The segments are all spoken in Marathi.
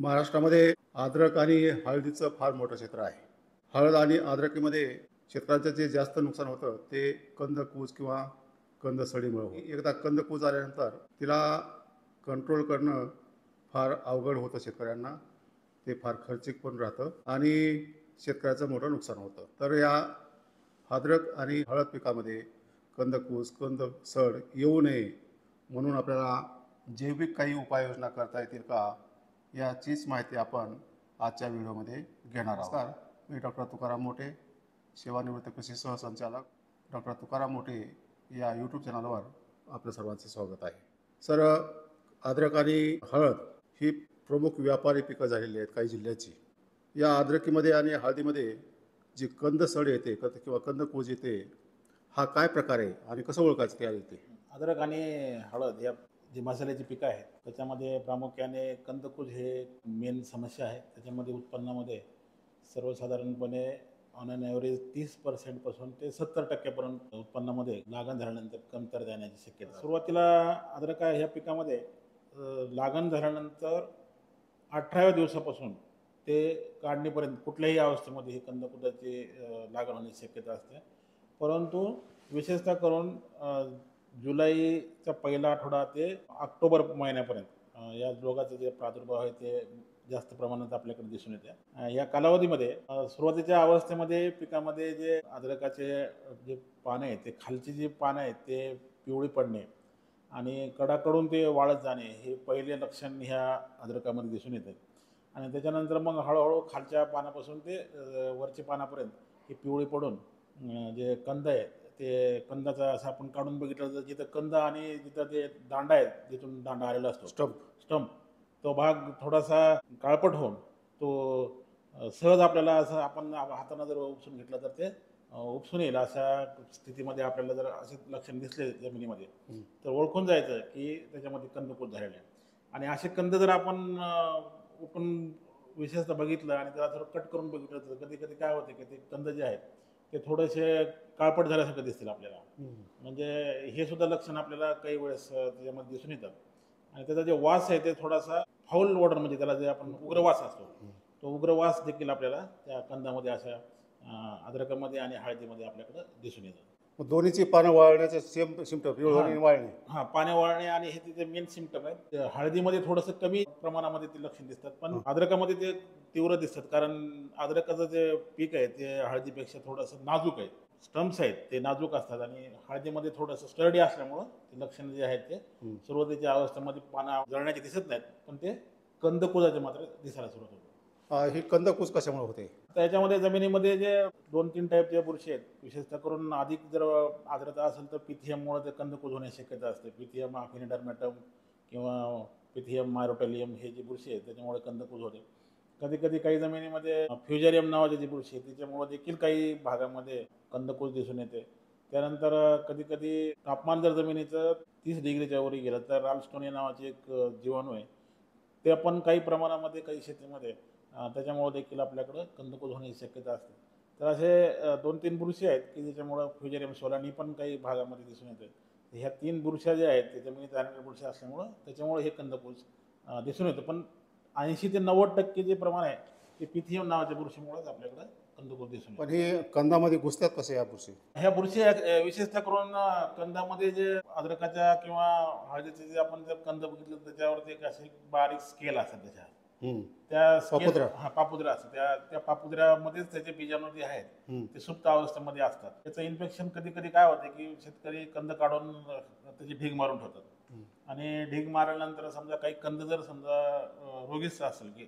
महाराष्ट्रामध्ये अद्रक आणि हळदीचं फार मोठं क्षेत्र आहे. हळद आणि अद्रकीमध्ये शेतकऱ्यांचं जे जास्त नुकसान होतं ते कंदकूज किंवा कंदसडीमुळे होतं. एकदा कंदकूज आल्यानंतर तिला कंट्रोल करणं फार अवघड होतं शेतकऱ्यांना. ते फार खर्चिक पण राहतं आणि शेतकऱ्याचं मोठं नुकसान होतं. तर या अद्रक आणि हळद पिकामध्ये कंदकूज, कंदसड येऊ नये म्हणून आपल्याला जैविक काही उपाययोजना करता येतील का? याचीच माहिती आपण आजच्या व्हिडिओमध्ये घेणार आहोत. नमस्कार, मी डॉक्टर तुकाराम मोठे, सेवानिवृत्त कृषी सहसंचालक डॉक्टर तुकाराम मोठे या यूट्यूब चॅनलवर आपलं सर्वांचे स्वागत आहे. सर, अद्रक आणि हळद ही प्रमुख व्यापारी पिकं झालेली आहेत काही जिल्ह्याची. या अद्रकीमध्ये आणि हळदीमध्ये जी कंदसड येते किंवा कंदकूज येते, हा काय प्रकार आहे आणि कसं ओळखायचं त्या येते? अद्रक आणि हळद या जी मसाल्याची पिकं आहेत त्याच्यामध्ये प्रामुख्याने कंदकूज हे मेन समस्या आहे. त्याच्यामध्ये उत्पन्नामध्ये सर्वसाधारणपणे ऑन ॲन ॲव्हरेज 30% पासून ते 70% उत्पन्नामध्ये लागण झाल्यानंतर कमतरता येण्याची शक्यता. सुरुवातीला अद्रक ह्या पिकामध्ये लागण झाल्यानंतर 18व्या दिवसापासून ते काढणीपर्यंत कुठल्याही अवस्थेमध्ये ही कंदकुजाची लागण होण्याची शक्यता असते. परंतु विशेषतः करून जुलैचा पहिला आठवडा ते ऑक्टोबर महिन्यापर्यंत या रोगाचा जे प्रादुर्भाव आहे ते जास्त प्रमाणात आपल्याकडे दिसून येते. या कालावधीमध्ये सुरुवातीच्या अवस्थेमध्ये पिकामध्ये जे अद्रकाचे जे पानं आहेत ते खालची जी पानं आहेत ते पिवळी पडणे आणि कडाकडून ते वाळत जाणे हे पहिले लक्षण ह्या अद्रकामध्ये दिसून येते. आणि त्याच्यानंतर मग हळूहळू खालच्या पानापासून ते वरच्या पानापर्यंत हे पिवळी पडून जे कंद आहे ते कंदाचा असं आपण काढून बघितलं तर जिथं कंद आणि जिथं ते दांडा आहे जिथून दांडा आलेला असतो स्टंप तो भाग थोडासा काळपट होऊन तो सहज आपल्याला असं आपण हाताने जर उपसून घेतलं तर ते उपसून येईल अशा स्थितीमध्ये आपल्याला जर असे लक्षण दिसले जमिनीमध्ये तर ओळखून जायचं की त्याच्यामध्ये कंदकूज झालेले आहे. आणि असे कंद जर आपण आपण विशेषतः बघितलं आणि त्याला जर कट करून बघितलं तर कधी कधी काय होते की ते कंद जे आहेत ते थोडेसे काळपट झाल्यासारखं दिसतील आपल्याला. म्हणजे हे सुद्धा लक्षण आपल्याला काही वेळेस त्याच्यामध्ये दिसून येतात. आणि त्याचा जे वास आहे ते थोडासा फाऊल ओडर म्हणजे त्याला जे आपण उग्र वास असतो तो उग्र वास देखील आपल्याला त्या कंदामध्ये अशा अद्रकामध्ये आणि हळदीमध्ये आपल्याकडे दिसून येतात. दोन्हीची पानं वाळण्याचे सेम सिम्पटम पिवळवणे वाळणे. हां, पाने वाळणे आणि हे तिथे मेन सिम्पटम आहेत. हळदीमध्ये थोडंसं कमी प्रमाणामध्ये ते लक्षण दिसतात पण अद्रकामध्ये ते तीव्र दिसतात. कारण अद्रकाचं जे पीक आहे ते हळदीपेक्षा थोडंसं नाजूक आहे. स्टम्प्स आहेत ते नाजूक असतात आणि हळदीमध्ये थोडंसं स्टर्डी असल्यामुळं ते लक्षण जे आहेत ते सुरुवातीच्या अवस्थेमध्ये पानं जळण्याचे दिसत नाहीत पण ते कंदकुजाचे मात्र दिसायला सुरुवात होते. ही कंदकूज कशामुळे होते? त्याच्यामध्ये जमिनीमध्ये जे 2-3 टाईपच्या बुरशी आहेत विशेषतः करून अधिक जर आर्द्रता असेल तर पिथियममुळे ते कंदकूज होण्याची शक्यता असते. पिथियम अफिनिडर्मेटम किंवा पिथियम मायरोटेलियम हे जी बुरशी आहे त्याच्यामुळे कंदकूज होते. कधी कधी काही जमिनीमध्ये फ्युजेरियम नावाची जी बुरशी आहे त्याच्यामुळे देखील काही भागामध्ये कंदकूज दिसून येते. त्यानंतर कधी कधी तापमान जर जमिनीचं 30 डिग्रीच्या वरी गेलं तर राल्स्टोनिया नावाचे एक जीवाणू आहे ते पण काही प्रमाणामध्ये काही शेतीमध्ये त्याच्यामुळे देखील आपल्याकडं कंदकूज होण्याची शक्यता असते. तर असे 2-3 बुरशी आहेत की ज्याच्यामुळं फ्युजेरियम सोलानी पण काही भागामध्ये दिसून येते. ह्या 3 बुरश्या ज्या आहेत ते जमिनीत राहणाऱ्या बुरश्या असल्यामुळं त्याच्यामुळे हे कंदकूज दिसून येतं. पण 80 ते 90% जे प्रमाण आहे ते पिथियम नावाच्या बुरशीमुळेच आपल्याकडं कंदकूज दिसून येतं. पण हे कंदामध्ये घुसतात कसे या बुरशी? ह्या बुरशी विशेषतः करून कंदामध्ये जे अद्रकाच्या किंवा हळदीचे जे आपण जर कंद बघितलं त्याच्यावरती एक असे बारीक स्केल असतात त्याच्या त्या पापुद्रा. पापुद्रा असतात त्या पापुद्र्यामध्येच त्याचे बीजाणू जे आहेत ते सुप्त अवस्थेमध्ये असतात. त्याचं इन्फेक्शन कधी कधी काय होते की शेतकरी कंद काढून त्याची ढीग मारून ठेवतात आणि ढीग मारल्यानंतर समजा काही कंद जर समजा रोगिष्ट असेल की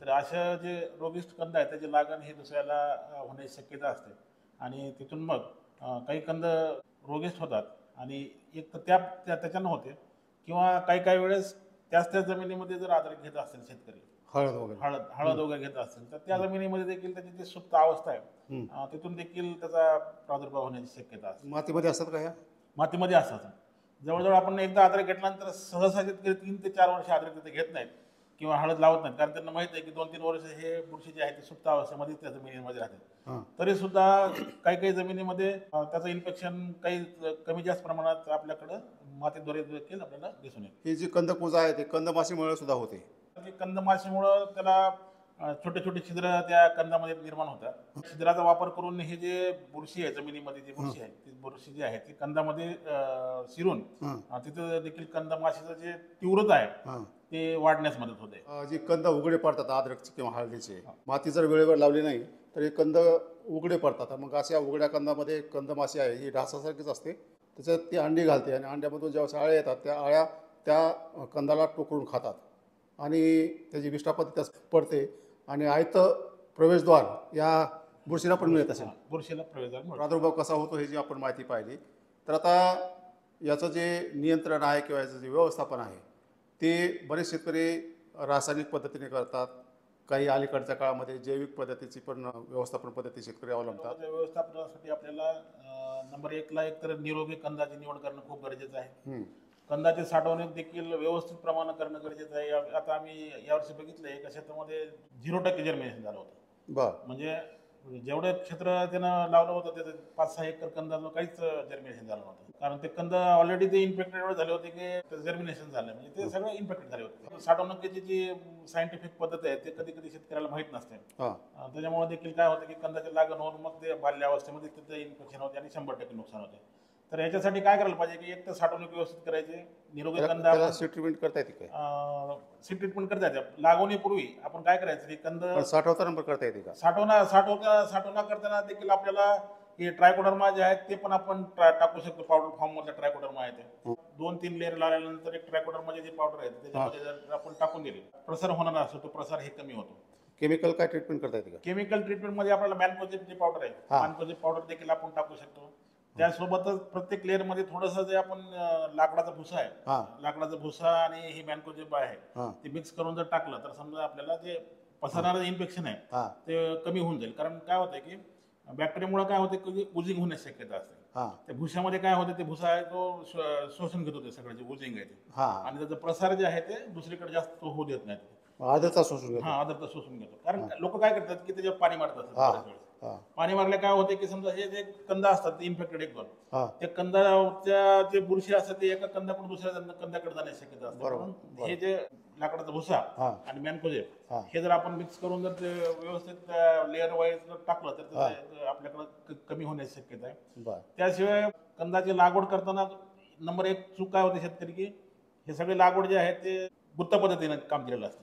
तर अशा जे रोगिष्ट कंद आहेत त्याची लागण हे दुसऱ्याला होण्याची शक्यता असते. आणि तिथून मग काही कंद रोगिष्ट होतात आणि एक तर त्याच्यानं होते किंवा काही वेळेस त्याच जमिनीमध्ये जर अद्रक घेत असेल शेतकरी हळद वगैरे घेत असेल तर त्या जमिनीमध्ये देखील त्याची जी सुप्त अवस्था आहे तिथून देखील त्याचा प्रादुर्भाव होण्याची शक्यता असते. मातीमध्ये असतात का ह्या? मातीमध्ये असतात. जवळजवळ आपण एकदा अद्रक घेतल्यानंतर सहसा शेतकरी 3 ते 4 वर्ष अद्रक तिथे घेत नाहीत किंवा हळद लावत नाहीत कारण त्यांना माहित आहे की 2-3 वर्ष हे बुरशी जे आहे ते सुप्त अवस्थेमध्ये त्या जमिनीमध्ये राहतात. तरी सुद्धा काही जमिनीमध्ये त्याचं इन्फेक्शन काही कमी जास्त प्रमाणात आपल्याकडं मातीद्वारे देखील आपल्याला दिसून येते. ही जी कंदकूज आहे ते कंदमाशीमुळे सुद्धा होते. ते कंदमाशीमुळं त्याला छोटे छोटे छिद्र त्या कंदामध्ये निर्माण होतात. छिद्राचा वापर करून हे जे बुरशी आहे, जमिनीमध्ये जी बुरशी आहे, ती बुरशी जी आहे ती कंदामध्ये शिरून तिथं देखील कंदमाशीचं जे तीव्रता आहे हां ते वाढण्यास मदत होते. जे कंद उघडे पडतात अद्रकचे किंवा हळदीचे, माती जर वेळेवर लावली नाही तर हे कंद उघडे पडतात. मग अशा उघड्या कंदामध्ये कंदमाशी आहे ही ढासासारखीच असते, त्याच्यात ती अंडी घालते आणि अंड्यामधून जेव्हा अळ्या येतात त्या अळ्या त्या कंदाला टोकरून खातात आणि त्याची विष्ठापत्ती त्यास पडते आणि आयत प्रवेशद्वार या बुरशीला पण मिळत असेल. बुरशीला प्रवेश प्रादुर्भाव कसा होतो हे जी आपण माहिती पाहिली. तर आता याचं जे नियंत्रण आहे किंवा याचं जे व्यवस्थापन आहे ते बरेच शेतकरी रासायनिक पद्धतीने करतात. काही अलीकडच्या काळामध्ये जैविक पद्धतीची पण व्यवस्थापन पद्धती शेतकरी अवलंबतात. व्यवस्थापनासाठी आपल्याला नंबर 1ला एक तर निरोगी कंदाची निवड करणं खूप गरजेचं आहे. हम्म. कंदाची साठवणूक देखील व्यवस्थित प्रमाणात करणं गरजेचं आहे. आता आम्ही यावर्षी बघितलं एका क्षेत्रामध्ये 0% जर्मिनेशन झालं होतं. बरं. म्हणजे जेवढं क्षेत्र त्यानं लावलं होतं त्याचं 5-6 एकर कंदाचं काहीच जर्मिनेशन झालं नव्हतं. कारण ते कंद ऑलरेडी ते इन्फेक्टेड एवढे झाले होते की त्याचं जर्मिनेशन झालं, म्हणजे ते सगळे इन्फेक्टेड झाले होते. साठवणुकीची जी सायंटिफिक पद्धत आहे ते कधी कधी शेतकऱ्याला माहीत नसते. त्याच्यामुळे देखील काय होतं की कंदाची लागण होऊन मग ते बाल्यावस्थेमध्ये तिथं इन्फेक्शन होते आणि 100% नुकसान होते. तर याच्यासाठी काय करायला पाहिजे की एक तर साठवणूक व्यवस्थित करायची, निरोगी कंदा सीड ट्रीटमेंट करता येते काय? सीड ट्रीटमेंट करता येते. लागवणीपूर्वी आपण काय करायचं की कंद साठवताना पण करता येते का? साठवणा करताना देखील आपल्याला हे ट्रायकोडर्मा जे आहेत ते पण आपण टाकू शकतो. पावडर फॉर्म मधला ट्रायकोडर्मा आहे ते 2-3 लेअर लावल्यानंतर एक ट्रायकोडर्मा जे पावडर आहे त्याच्यामध्ये जर आपण टाकून दिली, प्रसार होणार असतो तो प्रसार हे कमी होतो. केमिकल काय ट्रीटमेंट करता येते का? केमिकल ट्रीटमेंट मध्ये आपल्याला मॅनकोजेब जे पावडर आहे, मॅनकोजेब पावडर देखील आपण टाकू शकतो. त्यासोबतच प्रत्येक लेअर मध्ये थोडस जे आपण लाकडाचा भुसा आहे, लाकडाचा भुसा आणि ही मॅनकोजेब आहे ते मिक्स करून जर टाकलं तर समजा आपल्याला जे पसरणारं इन्फेक्शन आहे ते कमी होऊन जाईल. कारण काय होतं की बॅक्टेरियामुळे काय होते की उजिंग होण्याची शक्यता असते. त्या भुशामध्ये काय होते, ते भुसा आहे तो शोषण घेतो ते सगळं जे उजिंग आहे ते, आणि त्याचा प्रसार जे आहे ते दुसरीकडे जास्त होऊ देत नाही. आदरता शोषून घेतो. आदरता शोषून घेतो. कारण लोक काय करतात की त्याच्यावर पाणी मारतात. पाणी मारले काय होते की समजा हे जे कंद असतात इन्फेक्टेड एक-2, त्या कंदाच्या जे बुरशी असतात ते एका कंदाकडून दुसऱ्या कंदाकडे जाण्याची शक्यता असते. म्हणून हे जे लाकडाचा भुसा आणि मॅनकोजेब हे जर आपण मिक्स करून जर ते व्यवस्थित लेअर वाईज जर टाकलं तर आपल्याकडे कमी होण्याची शक्यता आहे. त्याशिवाय कंदाची लागवड करताना नंबर 1 चूक काय होते शेतकरी की हे सगळे लागवड जे आहे ते गुत्त पद्धतीने काम केलेलं असतं.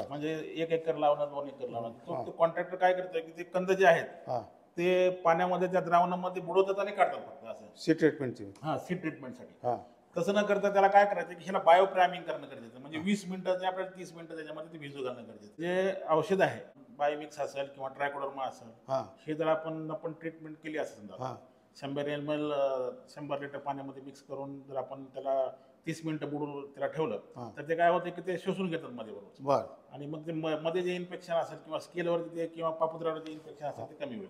म्हणजे 1 एकर लावणं, 2 एकर लावणं. कॉन्ट्रॅक्टर काय करतोय की ते कंद जे आहेत ते पाण्यामध्ये त्या द्रावणामध्ये बुडवतात आणि काढतात फक्त असं सीड ट्रीटमेंटची. सीड ट्रीटमेंटसाठी. तसं न करता त्याला काय करायचं की ह्याला बायो प्रायमिंग करणं गरजेचं. म्हणजे 20 मिनिटाचे आपल्याला 30 मिनिटं त्याच्यामध्ये ते भिजू घालणं गरजेचं. जे औषध आहे बायोमिक्स असेल किंवा ट्रायकोडर्मा असेल, हे जर आपण ट्रीटमेंट केली असेल समजा 100 ml 100 लिटर पाण्यामध्ये मिक्स करून जर आपण त्याला 30 मिनिटं बुडून त्याला ठेवलं तर ते काय होतं की ते शोषून घेतात मध्ये बरोबर, आणि मग ते मध्ये जे इन्फेक्शन असेल किंवा स्केलवरती ते किंवा पापुद्रावर जे इन्फेक्शन असेल ते कमी होईल.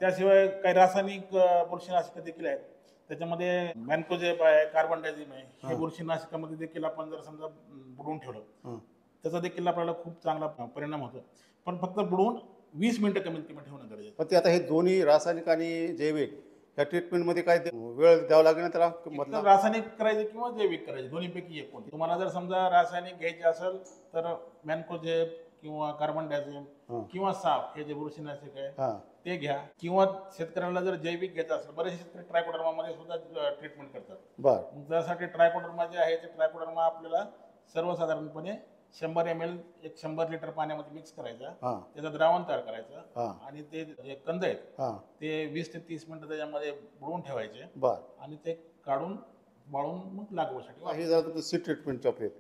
त्याशिवाय काही रासायनिक बुरशीनाशक देखील आहेत. त्याच्यामध्ये मॅनकोजेब आहे, कार्बन डायझिम आहे. हे बुरशीनाशकामध्ये देखील आपण जर समजा बुडवून ठेवलं त्याचा देखील आपल्याला खूप चांगला परिणाम होतो. पण फक्त बुडवून 20 मिनिटं कमीत कमी ठेवणं गरजेचं. पण ते आता हे दोन्ही रासायनिक आणि जैविक या ट्रीटमेंटमध्ये काय वेळ द्यावा लागेल ना त्याला? रासायनिक करायचे किंवा जैविक करायचे, दोन्हीपैकी एक कोणते. तुम्हाला जर समजा रासायनिक घ्यायचे असेल तर मॅनकोजेब किंवा कार्बन डायझिम किंवा साप हे जे बुरशीनाशक आहे ते घ्या. किंवा शेतकऱ्याला जर जैविक घ्यायचं असेल, बरेचसे शेतकरी ट्रायकोडर्मामध्ये सुद्धा ट्रीटमेंट करतात. मग त्यासाठी ट्रायकोडर्मा जे आहे ते ट्रायकोडर्मा आपल्याला सर्वसाधारणपणे 100 ml 100 लिटर पाण्यामध्ये मिक्स करायचा, त्याचं द्रावण तयार करायचं आणि ते जे कंद आहेत ते 20 ते 30 मिनिटं त्याच्यामध्ये बुडवून ठेवायचे आणि ते काढून वाळून मग लागवडीसाठी. हे झालं सीड ट्रीटमेंटच्या बाबतीत.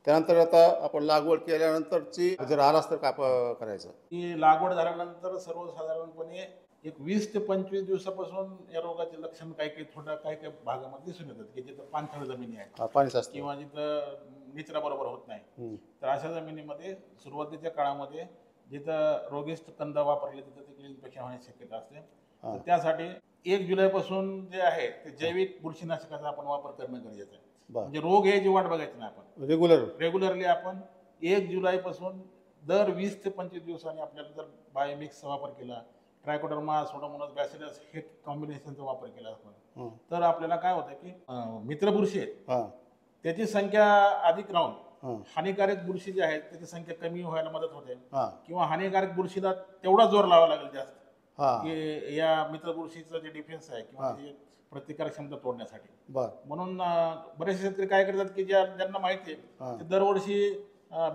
त्यानंतर आता आपण लागवड केल्यानंतरची जर आलाच तर काय करायचं? की लागवड झाल्यानंतर सर्वसाधारणपणे एक 20 ते 25 दिवसापासून या रोगाचे लक्षण काही काही भागामध्ये दिसून येतात की जिथं पाणथळ जमिनी आहे, पाणी साचतं किंवा जिथं निचरा बरोबर होत नाही, तर अशा जमिनीमध्ये सुरुवातीच्या काळामध्ये जिथं रोगिष्ट कंद वापरले तिथं देखील इन्फेक्शन होण्याची शक्यता असते. तर त्यासाठी 1 जुलैपासून जे आहे ते जैविक बुरशीनाशकाचा आपण वापर करणं गरजेचं आहे. म्हणजे रोग याची वाट बघायची नाही, आपण रेग्युलरली आपण 1 जुलैपासून दर 20 ते 25 दिवसांनी आपल्याला जर बायोमिक्सचा वापर केला, ट्रायकोडर्मा, सोडोमोनास बॅसिलस हे कॉम्बिनेशनचा वापर केला तर आपल्याला काय होतं की मित्र बुरशी आहेत त्याची संख्या अधिक राहून हां हानिकारक बुरशी जी आहेत त्याची संख्या कमी व्हायला मदत होते, हां किंवा हानिकारक बुरशीला तेवढा जोर लावावा लागेल जास्त हां की या मित्र बुरशीचं जे डिफेन्स आहे किंवा हां त्याची प्रतिकार क्षमता तोडण्यासाठी. बर म्हणून बरेचसे शेतकरी काय करतात की ज्यांना माहिती आहे हां ते दरवर्षी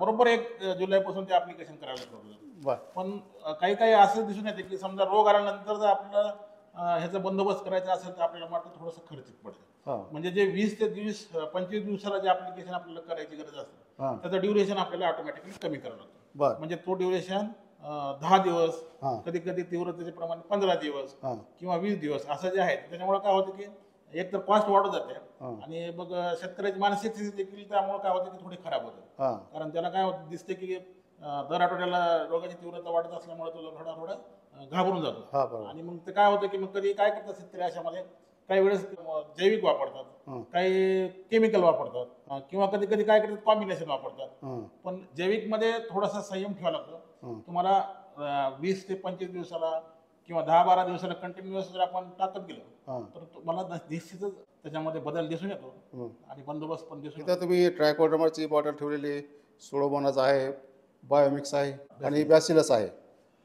बरोबर 1 जुलैपासून ते ऍप्लिकेशन करायला सुरू करतात. बर पण काही काही असं दिसून येते की समजा रोग आल्यानंतर जर आपल्याला ह्याचा बंदोबस्त करायचा असेल तर आपल्याला मात्र थोडंसं खर्चिक पडतं. हां म्हणजे जे 20 ते 25 दिवसाला जे ऍप्लिकेशन आपल्याला करायची गरज असते हां त्याचं ड्युरेशन आपल्याला ऑटोमॅटिकली कमी करावं लागतं. बर म्हणजे तो ड्युरेशन 10 दिवस, हां कधी कधी तीव्रतेचे प्रमाण 15 दिवस हां किंवा 20 दिवस असं जे आहे. त्याच्यामुळे काय होतं की एक तर कॉस्ट वाढत जाते हां आणि मग शेतकऱ्याची मानसिक स्थिती देखील त्यामुळे काय होते की थोडी खराब होते. हां कारण त्याला काय होतं दिसते की दर आठवड्याला रोगाची तीव्रता वाढत असल्यामुळे तो थोडा थोडा घाबरून जातो. हां बरोबर आणि मग ते काय होतं की मग कधी काय करतात शेतकरी अशामध्ये काही वेळेस जैविक वापरतात, हां काही केमिकल वापरतात, किंवा कधी कधी काय करतात कॉम्बिनेशन वापरतात. हां पण जैविकमध्ये थोडासा संयम ठेवावा लागतो. हां तुम्हाला 20 ते 25 दिवसाला किंवा 10-12 दिवसाला कंटिन्युअस जर आपण टाकत गेलो हां तर तुम्हाला निश्चितच त्याच्यामध्ये बदल दिसून येतो हं. आणि बंदोबस्त पण दिसून येतो. इथं तुम्ही ट्रायकोडर्माची बॉटल ठेवलेली, सोडोमोनास आहे, बायोमिक्स आहे आणि बॅसिलस आहे.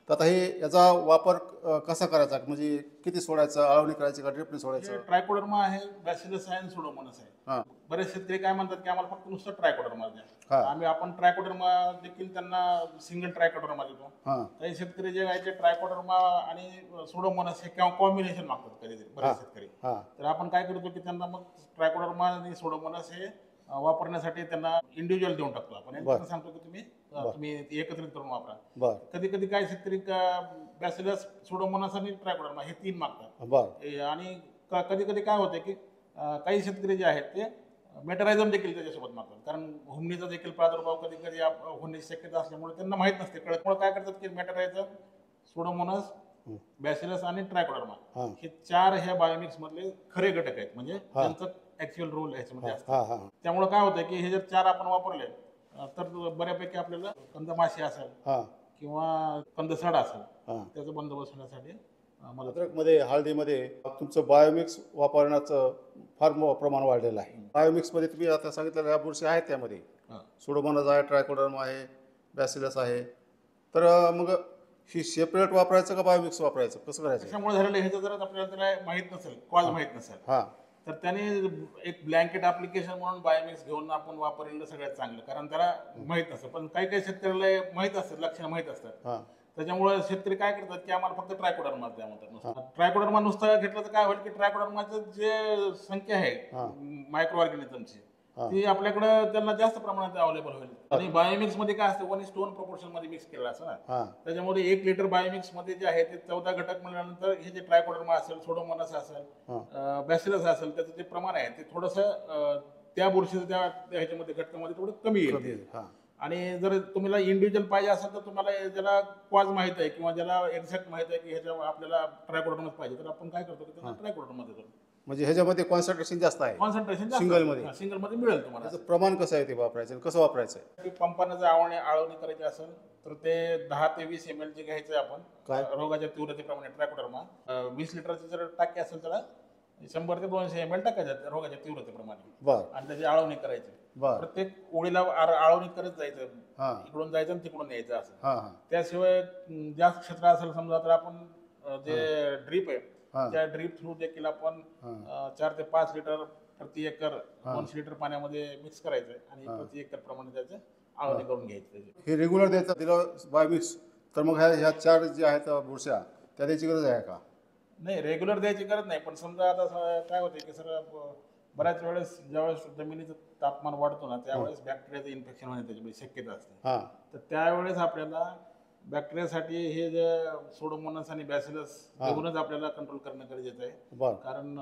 तर आता हे याचा वापर कसा करायचा, म्हणजे किती सोडायचं, आळवणी करायची का ड्रिपने हे सोडायचं? ट्रायकोडर्मा आहे, बॅसिलस आहे आणि सुडोमोनास आहे. हां बरेच शेतकरी काय म्हणतात की आम्हाला फक्त नुसतं ट्रायकोडर्मा द्या. हां आपण ट्रायकोडर्मा देखील त्यांना सिंगल ट्रायकोडर्मा देतो. हां काही शेतकरी जे आहे ते ट्रायकोडर्मा आणि सुडोमोनास हे किंवा कॉम्बिनेशन मागतात कधी हां बरेच शेतकरी. हां तर आपण काय करतो की त्यांना मग ट्रायकोडर्मा आणि सुडोमोनास हे वापरण्यासाठी त्यांना इंडिव्हिज्युअल देऊन टाकतो आपण आणि बरं. त्यांना सांगतो की तुम्ही बरं. तुम्ही एकत्रित करून वापरा. बर कधी कधी काय शेतकरी बॅसिलस, सुडोमोनास आणि ट्रायकोडर्मा हे 3 मागतात. बर आणि कधी कधी काय होते की काही शेतकरी जे आहेत ते मेटरायझम देखील त्याच्यासोबत मागतात. कारण हुमणीचा देखील प्रादुर्भाव कधी कधी होण्याची शक्यता असल्यामुळे त्यांना माहीत नसते कळत काय करतात की मेटरायझम, सुडोमोनास, हं. बॅसिलस आणि ट्रायकोडर्मा हां हे 4 ह्या बायोमिक्स मधले खरे घटक आहेत. म्हणजे हां. त्यांचं ऍक्च्युअल रोल ह्याच्यामध्ये असतं. हां हां त्यामुळे काय होतं की हे जर 4 आपण वापरले तर बऱ्यापैकी आपल्याला कंदमाशी असेल हां किंवा कंदसड असेल हां त्याचा बंदोबस्त होण्यासाठी मला अद्रकमध्ये, हळदीमध्ये तुमचं बायोमिक्स वापरण्याचं फार प्रमाण वाढलेलं आहे. बायोमिक्समध्ये तुम्ही आता सांगितलं या बुरशी आहेत त्यामध्ये, सुडोमोनास आहे, ट्रायकोडर्मा आहे, बॅसिलस आहे. तर मग ही सेपरेट वापरायचं का बायोमिक्स वापरायचं, कसं करायचं? त्याच्यामुळे झालेलं ह्याचं जर आपल्याला त्याला माहीत नसेल, कॉज माहीत नसेल, हां तर त्याने एक ब्लँकेट ऍप्लिकेशन म्हणून बायोमिक्स घेऊन आपण वापरलेलं सगळ्यात चांगलं. कारण त्याला माहीत नसतं. पण काही काही शेतकऱ्याला माहीत असतात, लक्षणं माहीत असतात. हां त्याच्यामुळे शेतकरी काय करतात की आम्हाला फक्त ट्रायकोडर्मा द्या म्हणतात. नुसतं ट्रायकोडर्मा नुसतं घेतलं तर काय होईल की ट्रायकोडर्माचं जे संख्या आहे हां. मायक्रो ऑर्गॅनिझमची हां. ती आपल्याकडे त्यांना जास्त प्रमाणात अवेलेबल होईल. आणि बायोमिक्स मध्ये काय असतं 1:1 प्रोपोर्शन मध्ये मिक्स केलेलं असतं ना. हां त्याच्यामुळे 1 लिटर बायोमिक्स मध्ये जे आहे ते 14 घटक मिळाल्यानंतर हे जे ट्रायकोडर्मा असेल, सोडोमोनास असेल, हां बॅसिलस असेल त्याचं जे प्रमाण आहे ते थोडंसं त्या बुरशीचं त्या ह्याच्यामध्ये घटकामध्ये थोडं कमी येईल. हां आणि जर तुम्हाला इंडिव्हिज्युअल पाहिजे असेल तर तुम्हाला ज्याला कॉज माहित आहे किंवा ज्याला एक्झॅक्ट माहित आहे की ह्याच्या आपल्याला ट्रायकोडर्माच पाहिजे तर आपण काय करतो की त्यांना ट्रायकोडर्मा देतो. म्हणजे ह्याच्यामध्ये कॉन्सन्ट्रेशन जास्त आहे. कॉन्सन्ट्रेशन Single मध्ये? सिंगल मध्ये मिळेल तुम्हाला. त्याचं प्रमाण कसं आहे ते वापरायचं आणि कसं वापरायचं आहे? की पंपानं जर आळवणी करायची असेल तर ते 10 ते 20 ml जे घ्यायचं आपण काय? रोगाच्या तीव्रतेप्रमाणे ट्रायकोडर्मा 20 लिटरची जर टाकी असेल त्याला 100 ते 200 ml टाकायचं रोगाच्या तीव्रतेप्रमाणे बर आणि त्याची आळवणी करायची. बर प्रत्येक ओळीला आळवणी करत जायचं, हां इकडून जायचं आणि तिकडून यायचं असं. हां हां त्याशिवाय जास्त क्षेत्र असेल समजा तर आपण जे ड्रीप आहे हां त्या ड्रीप थ्रू देखील आपण हां 4 ते 5 लिटर प्रति एकर 200 लिटर पाण्यामध्ये मिक्स करायचं आणि प्रति एकर प्रमाणे त्याचं आळवणी करून घ्यायचं त्याची. हे रेग्युलर द्यायचं दिलं बायोमिक्स तर मग ह्या 4 जे आहेत बुरश्या त्या द्यायची गरज आहे का? नाही, रेग्युलर द्यायची गरज नाही. पण समजा आता काय होते की सर बऱ्याच वेळेस ज्यावेळेस जमिनीचं तापमान वाढतो ना त्यावेळेस बॅक्टेरियाचं इन्फेक्शन होण्याची त्याच्यामध्ये शक्यता असते. हां तर त्यावेळेस आपल्याला बॅक्टेरियासाठी हे जे सोडोमोनास आणि बॅसिलस देऊनच आपल्याला कंट्रोल करणं गरजेचं आहे. बरं कारण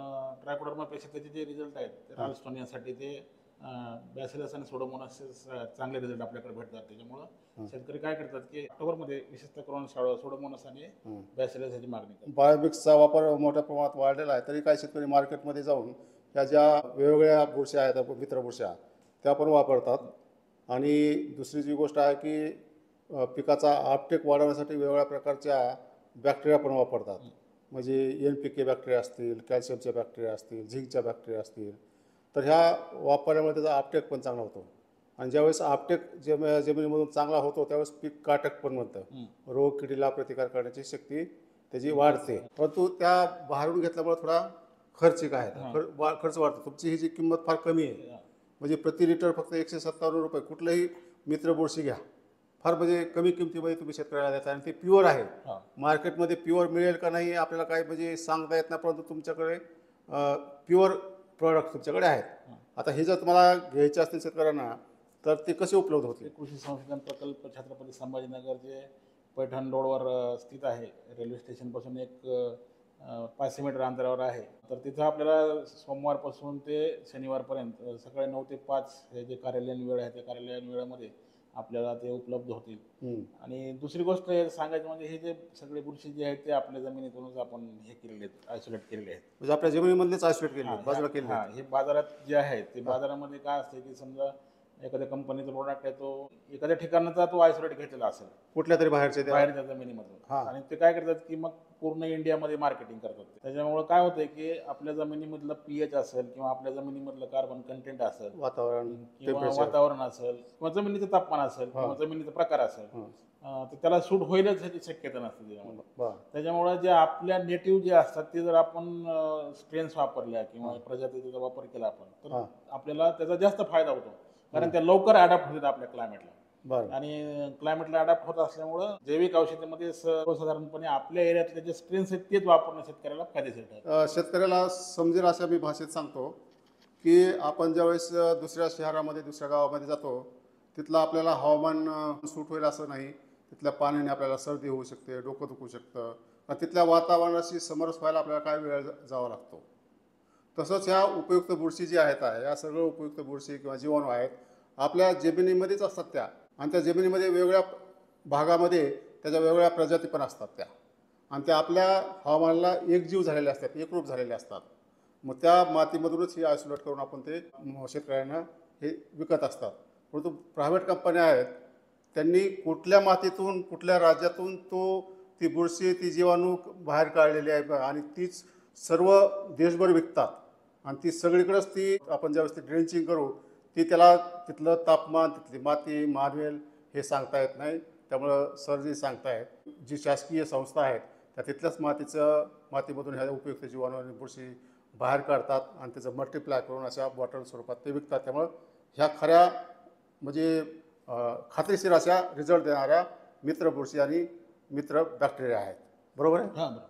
ट्रायकोडर्मापेक्षा त्याचे जे रिझल्ट आहेत ते राल्स्टोनियासाठी ते बॅसिलस आणि सोडोमोनासचे चांगले रिझल्ट आपल्याकडे भेटतात. त्याच्यामुळं शेतकरी काय करतात की ऑक्टोबरमध्ये विशेषतः करून सोडोमोनास आणि बॅसिलस ह्याची मागणी करतात. बायोमिक्सचा वापर मोठ्या प्रमाणात वाढलेला आहे, तरी काही शेतकरी मार्केटमध्ये जाऊन ह्या ज्या वेगवेगळ्या बुरश्या आहेत मित्र बुरश्या त्या पण वापरतात. आणि दुसरी जी गोष्ट आहे की पिकाचा आपटेक वाढवण्यासाठी वेगवेगळ्या प्रकारच्या बॅक्टेरिया पण वापरतात. म्हणजे NPK बॅक्टेरिया असतील, कॅल्शियमच्या बॅक्टेरिया असतील, झिंकच्या बॅक्टेरिया असतील. तर ह्या वापरल्यामुळे त्याचा आपटेक पण चांगला होतो. आणि ज्यावेळेस आपटेक जमिनीमधून चांगला होतो त्यावेळेस पीक काटक पण म्हणतं. हं. रोग किडीला प्रतिकार करण्याची शक्ती त्याची वाढते. परंतु त्या बाहेरून घेतल्यामुळे थोडा खर्चिक आहे. हां. खर्च वाढतो. तुमची ही जी किंमत फार कमी आहे. हां. म्हणजे प्रति लिटर फक्त 157 रुपये. कुठलंही मित्र बुरशी घ्या, फार म्हणजे कमी किमतीमध्ये तुम्ही शेतकऱ्याला देता आणि ते प्युअर आहे. हां. मार्केटमध्ये प्युअर मिळेल का नाही आपल्याला काय म्हणजे सांगता येत नाही, परंतु तुमच्याकडे प्युअर प्रॉडक्ट तुमच्याकडे आहेत. हां. आता हे जर तुम्हाला घ्यायचे असतील शेतकऱ्यांना तर ते कसे उपलब्ध होतील? कृषी संशोधन प्रकल्प छत्रपती संभाजीनगर जे पैठण रोडवर स्थित आहे. रेल्वे स्टेशनपासून एक 500 मीटर अंतरावर आहे. तर तिथं आपल्याला सोमवारपासून ते शनिवारपर्यंत सकाळी 9 ते 5 हे जे कार्यालयीन वेळ आहे त्या कार्यालयीन वेळेमध्ये आपल्याला ते उपलब्ध होतील. हं. आणि दुसरी गोष्ट हे सांगायचं म्हणजे हे जे सगळे बुरशी जे आहेत ते आपल्या जमिनीतूनच आपण हे केलेले आहेत, आयसोलेट केलेले आहेत. म्हणजे आपल्या जमिनीमधलेच आयसोलेट केले, हां, बाजूला केले. हां, हे बाजारात जे आहे ते बाजारामध्ये काय असते की समजा एखाद्या कंपनीचा प्रोडक्ट आहे तो एखाद्या ठिकाणाचा तो आयसोलेट घेतलेला असेल कुठल्या तरी बाहेरच्या त्या बाहेरच्या जमिनीमधून, हां. आणि ते काय करतात की मग पूर्ण इंडियामध्ये मार्केटिंग करतात. त्याच्यामुळे काय होतंय की आपल्या जमिनीमधलं पीएच असेल किंवा आपल्या जमिनीमधलं कार्बन कंटेंट असेल वातावरण, किंवा टेम्परेचर. वातावरण असेल किंवा जमिनीचं तापमान असेल किंवा जमिनीचा प्रकार असेल, हं. तर त्याला सूट होईलच ह्याची शक्यता नसते त्याच्यामध्ये. बरं. त्याच्यामुळे जे आपल्या नेटिव्ह जे असतात ते जर आपण स्ट्रेन्स वापरल्या किंवा प्रजातीचा वापर केला आपण तर हां. आपल्याला त्याचा जास्त फायदा होतो, कारण त्या लवकर अडॅप्ट होतात आपल्या क्लायमेटला. बरं. आणि क्लायमेटला अडॅप्ट होत असल्यामुळं जैविक औषधामध्ये सर्वसाधारणपणे आपल्या एरियातले जे स्ट्रेन्स आहेत तेच वापरणं शेतकऱ्याला फायदेशीर ठरतं. शेतकऱ्याला समजेल अशा मी भाषेत सांगतो की आपण ज्यावेळेस दुसऱ्या शहरामध्ये दुसऱ्या गावामध्ये जातो तिथलं आपल्याला हवामान सूट होईल असं नाही. तिथल्या पाण्याने आपल्याला सर्दी होऊ शकते, डोकं दुखू शकतं आणि तिथल्या वातावरणाशी समरस व्हायला आपल्याला काय वेळ जावा लागतो. तसंच ह्या उपयुक्त बुरशी जी आहेत या सगळं उपयुक्त बुरशी किंवा जीवाणू आहेत आपल्या जमिनीमध्येच असतात त्या, आणि त्या जमिनीमध्ये वेगवेगळ्या भागामध्ये त्याच्या वेगवेगळ्या प्रजाती पण असतात त्या, आणि त्या आपल्या हवामानाला एकजीव झालेल्या असतात, एकरूप झालेल्या असतात. मग त्या मातीमधूनच ही आयसोलेट करून आपण ते शेतकऱ्यांना हे विकत असतात. परंतु प्रायव्हेट कंपन्या आहेत त्यांनी कुठल्या मातीतून कुठल्या राज्यातून ती बुरशी ती जीवाणू बाहेर काढलेली आहे आणि तीच सर्व देशभर विकतात, आणि ती सगळीकडेच ती आपण ज्यावेळेस ती ड्रेंचिंग करू ती त्याला तिथलं तापमान तिथली माती मानवेल हे सांगता येत नाही. त्यामुळं सर जी सांगतायत जी शासकीय संस्था आहेत त्या तिथल्याच मातीमधून ह्या उपयुक्त जीवाणू आणि बुरशी बाहेर काढतात आणि त्याचं मल्टिप्लाय करून अशा बॉटल स्वरूपात ते विकतात. त्यामुळं ह्या खऱ्या म्हणजे खात्रीशीर अशा रिझल्ट देणाऱ्या मित्र बुरशी आणि मित्र बॅक्टेरिया आहेत. बरोबर आहे? हां, बरोबर.